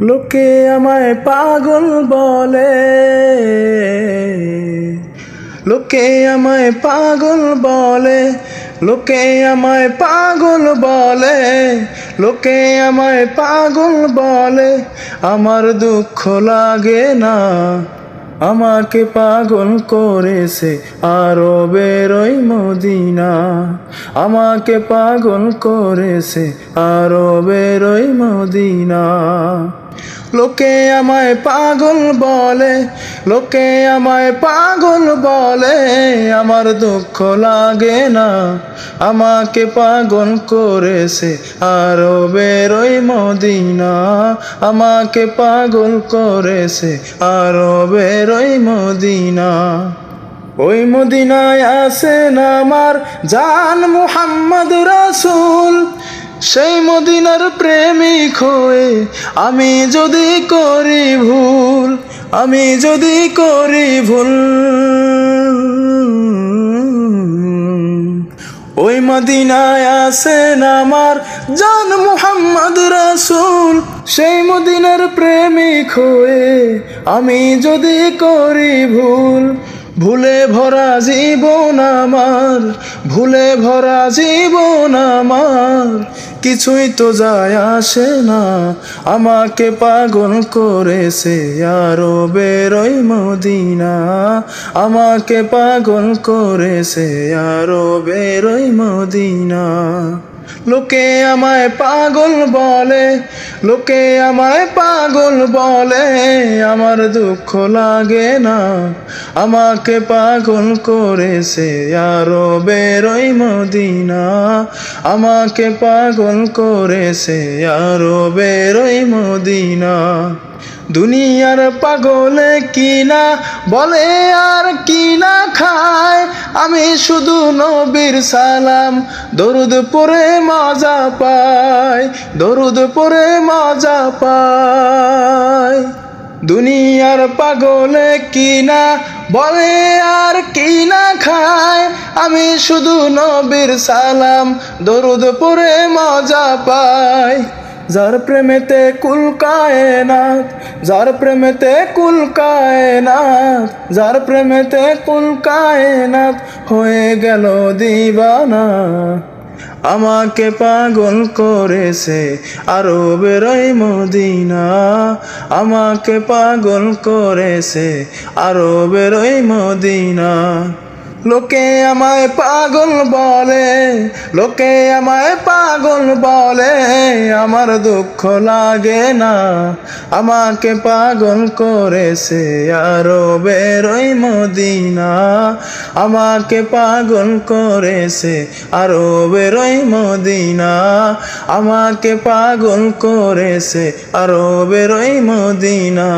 লোকে আমায় পাগল বলে, লোকে আমায় পাগল বলে, লোকে আমায় পাগল বলে, লোকে আমায় পাগল বলে। আমার দুঃখ লাগে না, আমাকে পাগল করেছে আরবের ওই মদিনা। আমাকে পাগল করেছে আরবের ওই মদিনা। লোকে আমায় পাগল বলে, লোকে আমায় পাগল বলে। আমার দুঃখ লাগে না, আমাকে পাগল করেছে আরবের ওই মদিনা। আমাকে পাগল করেছে আরবের ওই মদিনা। ওই মদিনায় আছেন আমার জান মুহাম্মদ রাসূল। সেই মদিনার প্রেমিক হয়ে আমি যদি করি ভুল, আমি যদি করি ভুল, ওই মদিনায় আছেন আমার জান মুহাম্মদ রাসূল। সেই মদিনার প্রেমিক হয়ে আমি যদি করি ভুল, ভুলে ভরা জীবন আমার, ভুলে ভরা জীবন আমার। কিছুই তো যায় আসে না, আমাকে পাগল করেছে আরবের ওই মদিনা। আমাকে পাগল করেছে আরবের ওই মদিনা। লোকে আমায় পাগল বলে, লোকে আমায় পাগল বলে। আমার দুঃখ লাগে না, আমাকে পাগল করেছে আরবের ওই মদিনা। আমাকে পাগল করেছে আরবের ওই মদিনা। দুনিয়ার পাগলে কিনা বলে আর কিনা খায়, আমি শুধু নবীর সালাম দরুদ পড়ে মজা পাই, দরুদ পড়ে মজা পাই। দুনিয়ার পাগলে কিনা বলে আর কিনা খায়, আমি শুধু নবীর সালাম দরুদ পড়ে মজা পাই। যার প্রেমেতে কুল কায়নাত, যার প্রেমেতে কুল কায়নাত, যার প্রেমেতে কুল কায়নাত হয়ে গেল দিবানা। আমাকে পাগল করেছে আরবের ওই মদিনা। আমাকে পাগল করেছে আরবের ওই মদিনা। লোকে আমায় পাগল বলে, লোকে আমায় পাগল বলে। আমার দুঃখ লাগে না, আমাকে পাগল করেছে আরবের ওই মদিনা। আমাকে পাগল করেছে আরবের ওই মদিনা। আমাকে পাগল করেছে আরবের ওই মদিনা।